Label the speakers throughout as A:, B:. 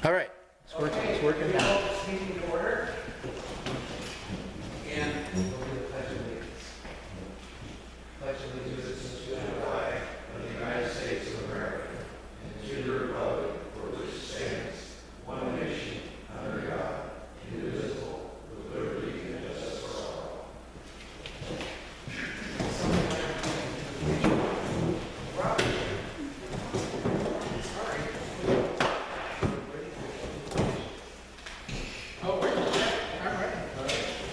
A: All right. It's working now.
B: This meeting to order. And we'll do the pledge of allegiance. Pledge allegiance to the flag of the United States of America and to the republic for which it stands, one nation, under God, indivisible, with liberty and justice for all.
C: Oh, wait. All right.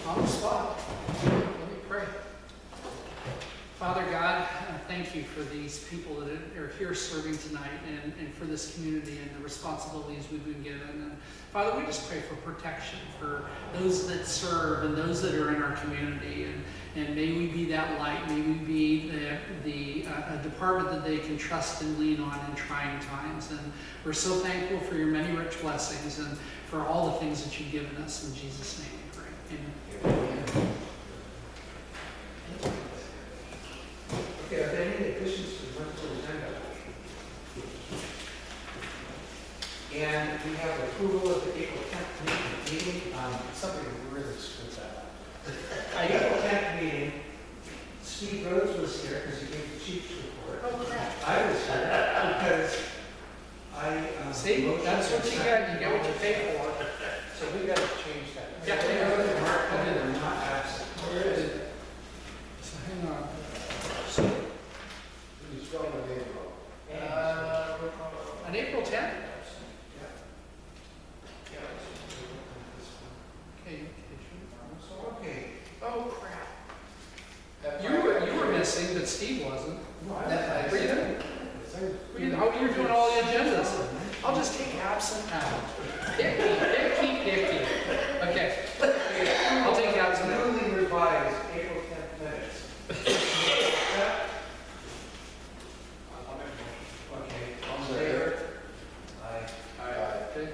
C: On the spot. Let me pray. Father God, thank you for these people that are here serving tonight and for this community and the responsibilities we've been given. And Father, we just pray for protection for those that serve and those that are in our community. And may we be that light. May we be a department that they can trust and lean on in trying times. And we're so thankful for your many rich blessings and for all the things that you've given us. In Jesus' name we pray. Amen.
B: Okay, are there any additions to the monthly agenda? And we have approval of the April 10th meeting. Somebody really screwed that up. April 10th meeting, Steve Rhodes was here because he gave the chief's report.
C: Oh, crap.
B: I was here because I...
C: See, that's what you got. You get what you pay for.
B: So we got to change that.
C: Yeah.
B: Mark, they're not absent.
C: Where is it? So hang on.
D: You spell the name wrong.
C: On April 10th? Okay.
B: Okay.
C: Oh, crap. You were missing, but Steve wasn't. Were you there? Oh, you're doing all the agendas. I'll just take absent out. Picky. Okay. I'll take absent out.
B: Newly revised April 10th minutes. Okay, all in favor? Aye.
C: Okay.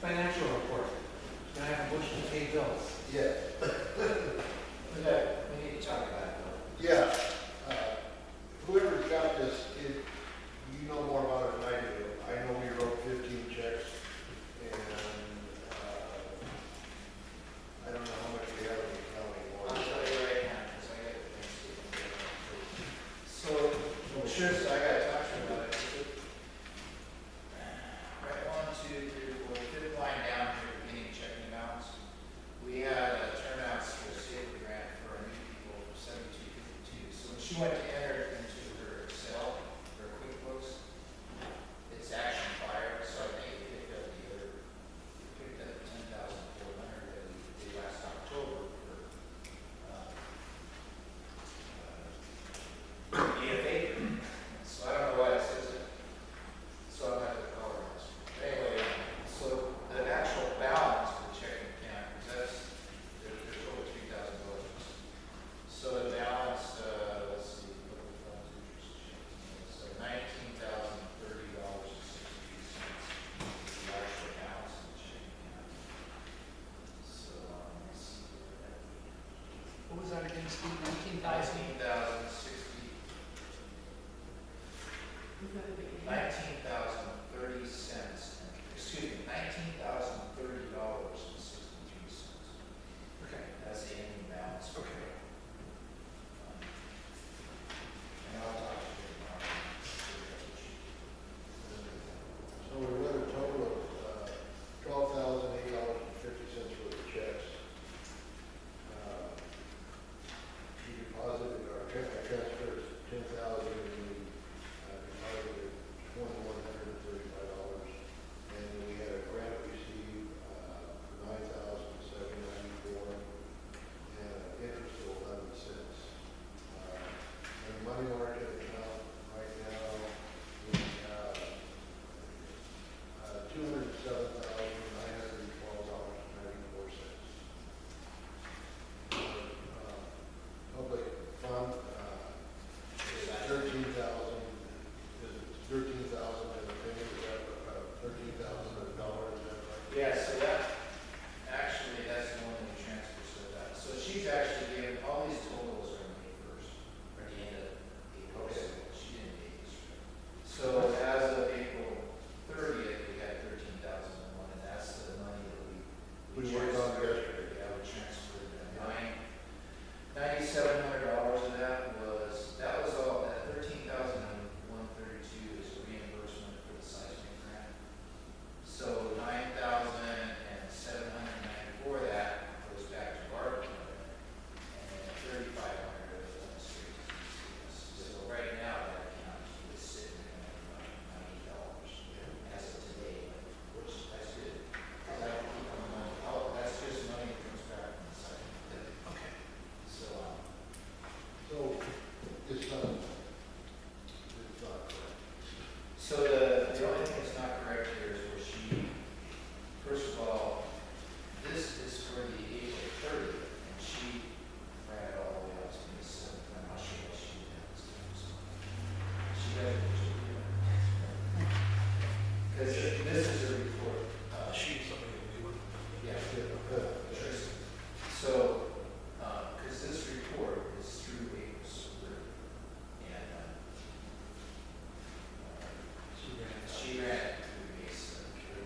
B: Financial report. Can I have a motion to pay bills?
D: Yeah.
B: We need to talk about it.
D: Yeah. Whoever's got this, you know more about it than I do. I know we wrote 15 checks, and I don't know how much we have in the account anymore.
E: I'll tell you right now, because I got the things.
B: So, sure,
E: So I got to talk to you about it. Right, 1, 2, 3, 4, fifth line down here, beginning checking amounts. We had turnouts for a safety grant for our new people, 7252. So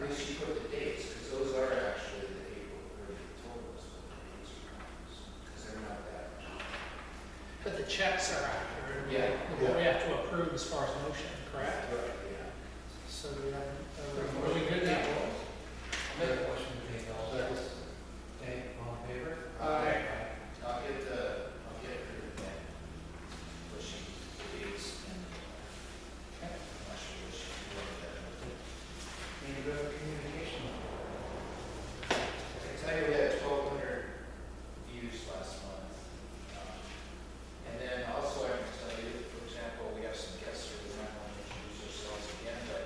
E: least you put the dates, because those are actually the April 30th totals, but the dates are wrong, because they're not that.
C: But the checks are accurate.
E: Yeah.
C: What we have to approve as far as motion, correct?
E: Yeah.
C: So do we have, are we good now?
B: Make a motion to take all those. Okay, all in favor?
C: Aye.
E: I'll get her again, pushing the dates and, I'm not sure what she wrote that.
B: Any other communication?
E: I can tell you we had 1,200 views last month. And then also I can tell you, for example, we have some guests here, we might want to introduce ourselves again, but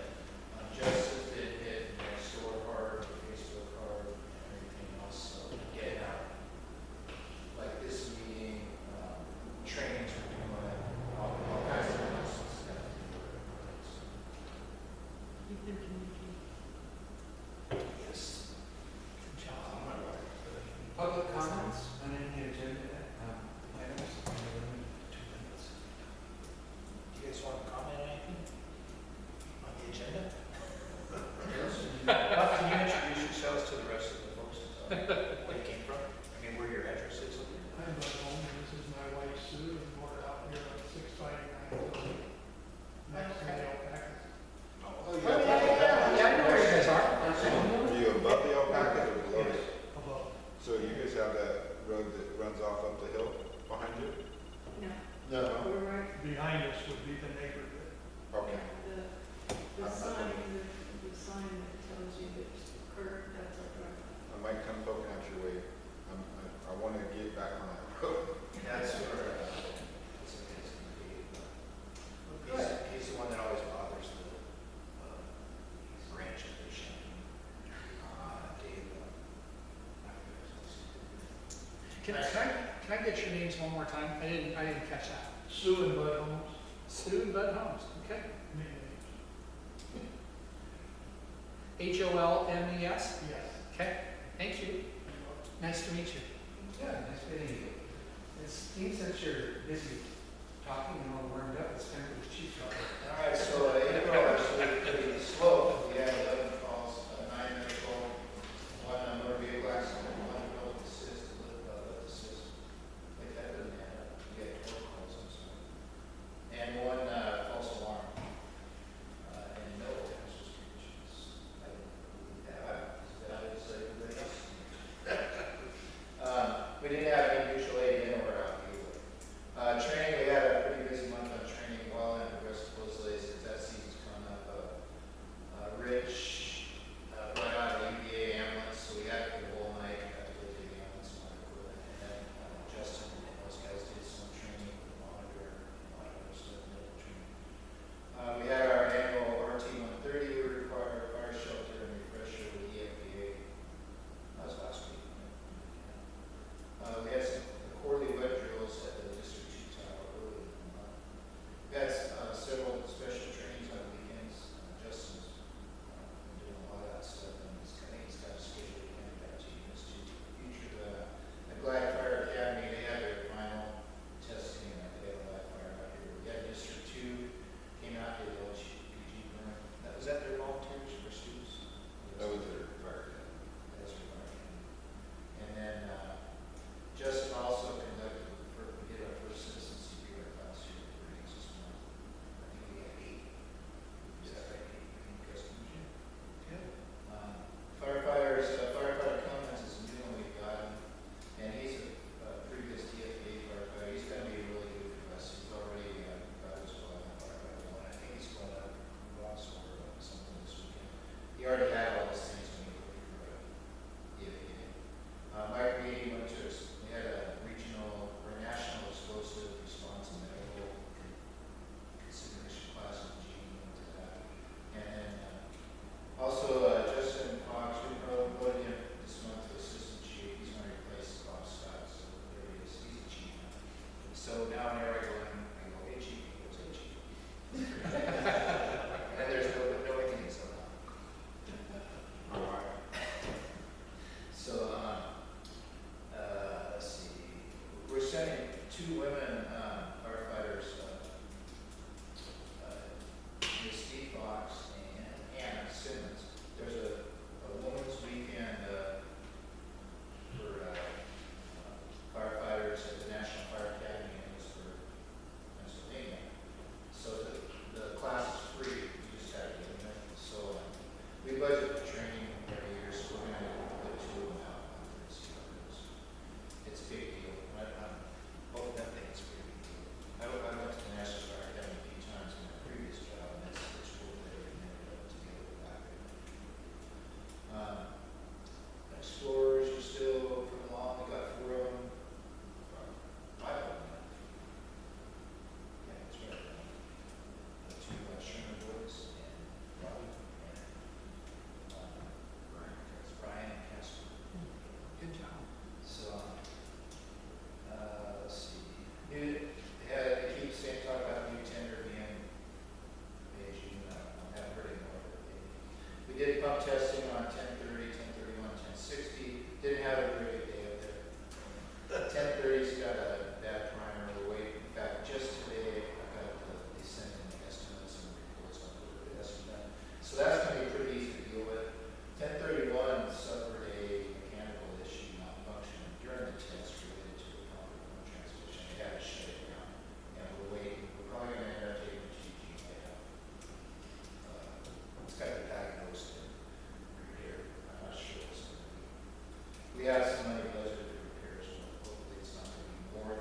E: Joseph did hit next door hard, Facebook hard, and everything else, so getting out. Like this meeting, trainings we're doing, all kinds of things. Yes.
C: Good job.
B: Public comments on any agenda items? 2 minutes.
C: Do you guys want to comment on anything on the agenda?
E: Can you introduce yourselves to the rest of the folks? Where you came from? I mean, where your address is?
F: I'm at home, this is my wife Sue, and we're out here on 659, next to the alpacas.
D: Oh,
C: Yeah, I know where you guys are.
G: Are you above the alpacas or below it?
F: Above.
G: So you guys have that road that runs off up the hill behind you?
D: No.
H: We're right,
F: Behind us would be the neighborhood.
G: Okay.
H: the sign that tells you that it's curved, that's our driveway.
G: I might come poking out your way. I want to get back on that road.
E: That's where, it's going to be. He's the one that always bothers the ranch up there, Shannon. Dave.
C: Can I get your names one more time? I didn't catch that.
F: Sue and Bud Holmes,
C: Sue and Bud Holmes, okay.
F: nicknames.
C: HOLMES,
F: Yes.
C: okay, thank you. Nice to meet you.
B: Yeah, nice meeting you. It seems that you're busy talking and all warmed up, it's time for the chief talk.
E: All right, so April actually pretty slow. We had 11 calls, 9 medical, 1 motor vehicle accident, 1 adult assist, lift assist. Like that doesn't add up. We had 12 calls, I'm sorry. And 1 false alarm. And no attempts restrictions. I don't believe that. That is everybody else. We didn't have any mutual aid in or out either. Training, we had a pretty busy month on training, well, and the rest of those days, since that season's coming up. Rich testing on 10:30, 10:31, 10:60. Didn't have a very good day up there. 10:30's got a bad primer. We're waiting. In fact, just today, I got they sent in the estimates and reports on what it has to be done. So that's going to be pretty easy to deal with. 10:31 suffered a mechanical issue, malfunction during the test related to a proper transmission. They had to shut it down. And we're waiting. We're probably going to end up taking it to GG. It's got to be diagnosed and repaired. I'm not sure what's going to be. We have some money budgeted for repairs, but hopefully it's not going to be more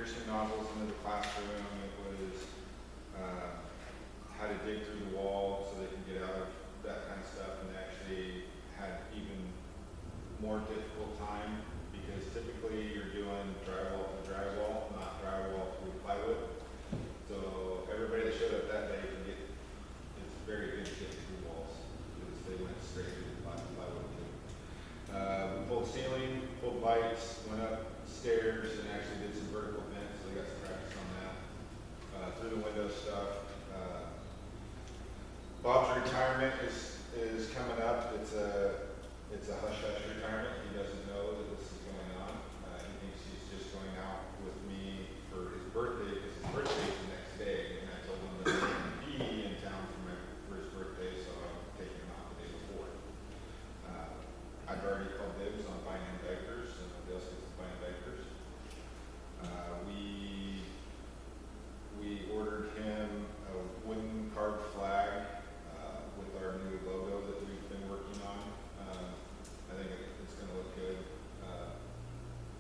G: piercing nozzles into the classroom. It was how to dig through the wall so they can get out of that kind of stuff, and they actually had even more difficult time because typically you're doing drywall to drywall, not drywall to plywood. So everybody that showed up that day can get, it's very good to get through walls because they went straight through the plywood too. We pulled ceiling, pulled lights, went upstairs and actually did some vertical vents, so they got some practice on that. Through the window stuff. Bob's retirement is coming up. It's a hush-hush retirement. He doesn't know that this is going on. He thinks he's just going out with me for his birthday because his birthday is the next day. And I told him that he would be in town for his birthday, so I'm taking him out the day before. I've already called dibs on buying him diapers, and nobody else gets to buy him diapers. We ordered him a wooden carved flag with our new logo that we've been working on. I think it's going to look good.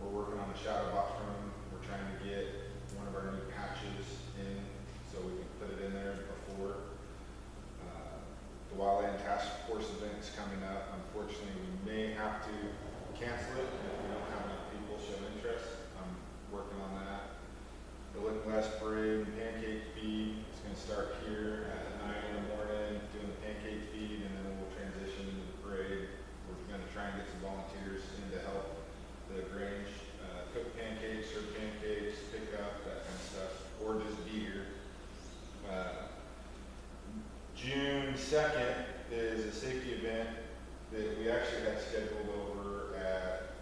G: We're working on a shadow box room. We're trying to get one of our new patches in so we can put it in there before. The Wildland Task Force event is coming up. Unfortunately, we may have to cancel it if we don't have enough people show interest. I'm working on that. The Lookingglass parade and pancake feed is going to start here at 9 in the morning, doing the pancake feed, and then we'll transition into the parade. We're going to try and get some volunteers in to help the Grange cook pancakes, serve pancakes, pick up, that kind of stuff, or just be here. June 2nd is a safety event that we actually had scheduled over at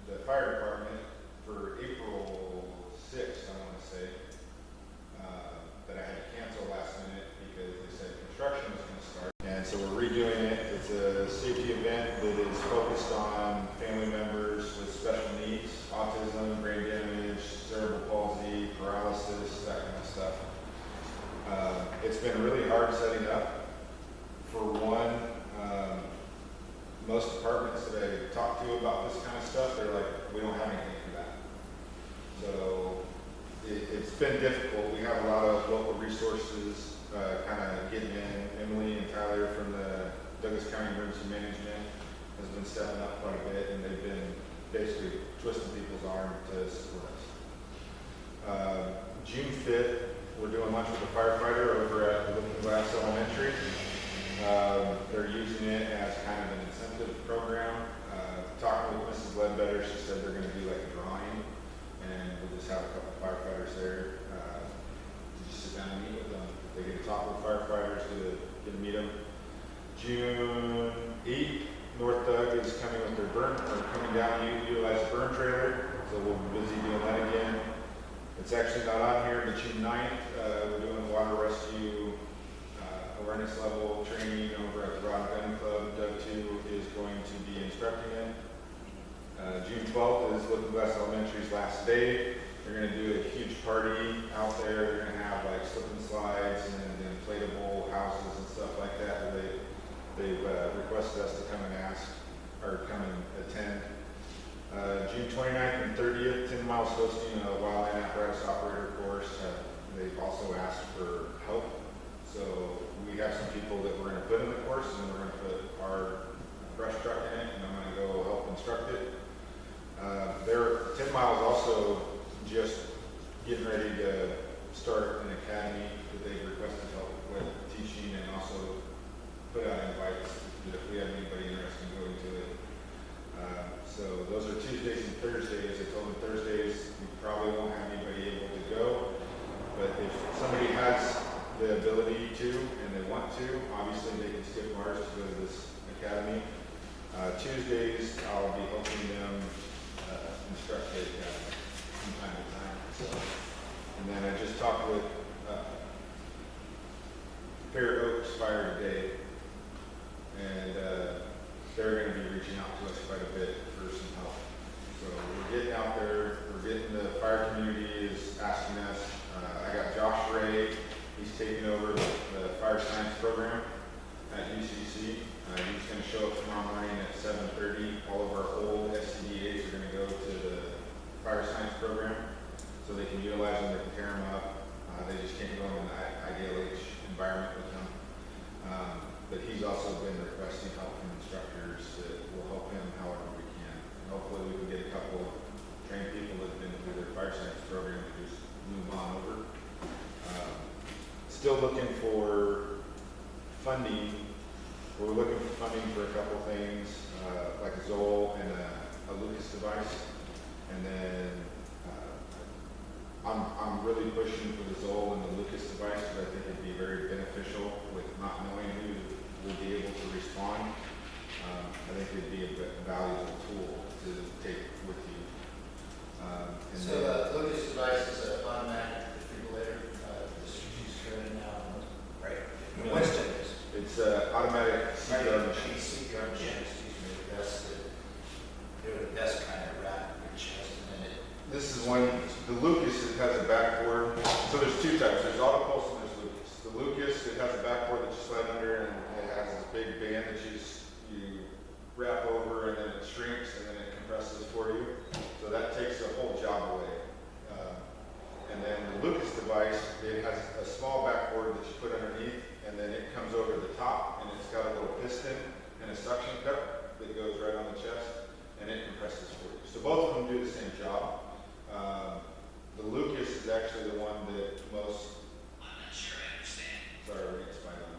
G: the fire department for April 6th, I want to say, that I had to cancel last minute because they said construction was going to start. And so we're redoing it. It's a safety event that is focused on family members with special needs, autism, brain damage, cerebral palsy, paralysis, that kind of stuff. It's been really hard setting up. For one, most departments that I talk to about this kind of stuff, they're like, we don't have anything for that. So it's been difficult. We have a lot of local resources kind of getting in. Emily and Tyler from the Douglas County Emergency Management has been stepping up quite a bit, and they've been basically twisting people's arm to support us. June 5th, we're doing lunch with a firefighter over at Lookingglass Elementary. They're using it as kind of an incentive program. Talking with Mrs. Ledbetter, she said they're going to do like a drawing, and we'll just have a couple of firefighters there. Just sit down and meet with them. They get to talk with firefighters, get to meet them. June 8th, North Doug is coming with their coming down to utilize the burn trailer, so we'll be busy doing that again. It's actually not on here, but June 9th, we're doing water rescue awareness level training over at the Rod Gun Club. Doug 2 is going to be instructing it. June 12th is Lookingglass Elementary's last day. They're going to do a huge party out there. They're going to have like slip and slides and inflatable houses and stuff like that. They've requested us to come and attend. June 29th and 30th, 10 Miles hosting a wildland apparatus operator course. They've also asked for help. So we have some people that we're going to put in the course, and we're going to put our brush truck in it, and I'm going to go help instruct it. 10 Miles also just getting ready to start an academy that they've requested help with teaching, and also put out invites that if we have anybody interested in going to it. So those are Tuesdays and Thursdays. I told them Thursdays we probably won't have anybody able to go, but if somebody has the ability to and they want to, obviously they can skip ours to go to this academy. Tuesdays I'll be helping them instruct the academy from time to time. So, and then I just talked with Fair Oaks Fire today, and they're going to be reaching out to us quite a bit for some help. So we're getting out there. We're getting the fire community is asking us. I got Josh Ray. He's taking over the fire science program at UCC. He's going to show up tomorrow morning at 7:30. All of our old SCDAs are going to go to the fire science program. so they can utilize them, they can tear them up. They just can't go in an IDLH environment with them. But he's also been requesting help from instructors that will help him however we can. And hopefully we can get a couple of trained people that have been through their fire science program to just move on over. Still looking for funding. We're looking for funding for a couple things, like a Zoll and a Lucas device. And then I'm really pushing for the Zoll and the Lucas device because I think it'd be very beneficial with not knowing who will be able to respond. I think it'd be a valuable tool to take with you. And
B: So the Lucas device is an automatic defibrillator, distributes current now, right? Winston is.
G: it's an automatic CPR machine.
B: CPR machine, excuse me, that's the best kind of wrap your chest and then it.
G: This is one, the Lucas, it has a backboard. So there's two types, there's auto pulse and there's Lucas. The Lucas, it has a backboard that you slide under and it has this big band that you wrap over and then it shrinks and then it compresses for you. So that takes the whole job away. And then the Lucas device, it has a small backboard that you put underneath and then it comes over the top and it's got a little piston and a suction cup that goes right on the chest and it compresses for you. So both of them do the same job. The Lucas is actually the one that most. I'm not sure I understand. Sorry, we're getting spied on.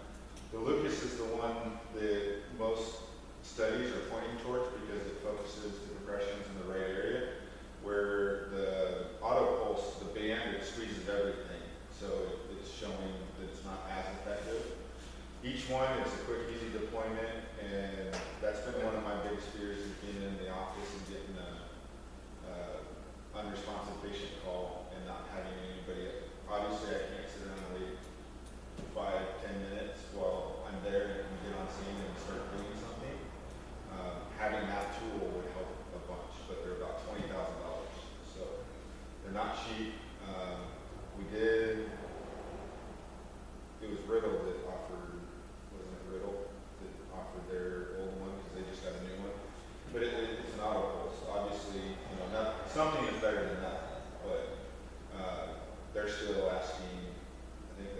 G: The Lucas is the one that most studies are pointing towards because it focuses the compressions in the right area, where the auto pulse, the band, it squeezes everything. So it's showing that it's not as effective. Each one is a quick, easy deployment, and that's been one of my biggest fears is being in the office and getting a unresponsive patient call and not having anybody. Obviously, I can't sit around and wait 5-10 minutes while I'm there and can get on scene and start doing something. Having that tool would help a bunch, but they're about $20,000, so they're not cheap. It was Riddle that offered, wasn't it Riddle that offered their old one because they just got a new one. But it's an auto pulse. Obviously, something is better than nothing. But they're still asking, I think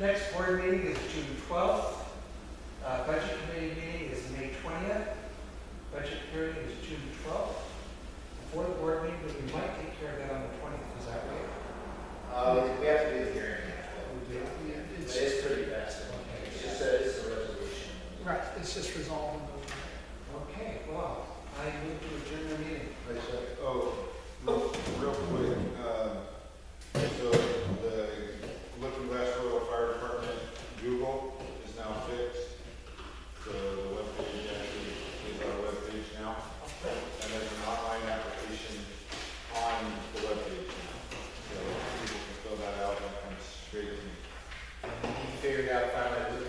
B: Next board meeting is June 12th. Budget committee meeting is May 20th. Budget hearing is June 12th. Before the board meeting, but we might take care of that on the 20th, is that right?
E: We have to do the hearing.
B: We do.
E: But it's pretty fast. It's just it's a resolution.
C: Right, it's just resolving
B: Okay, well, I move to adjourn the meeting.
D: I said,
G: Oh, real quick, so the Lookingglass Rural Fire Department Google is now fixed. So the webpage actually is our webpage now. And there's an online application on the webpage now. So people can fill that out and it comes straight to me.
E: And you figured out finally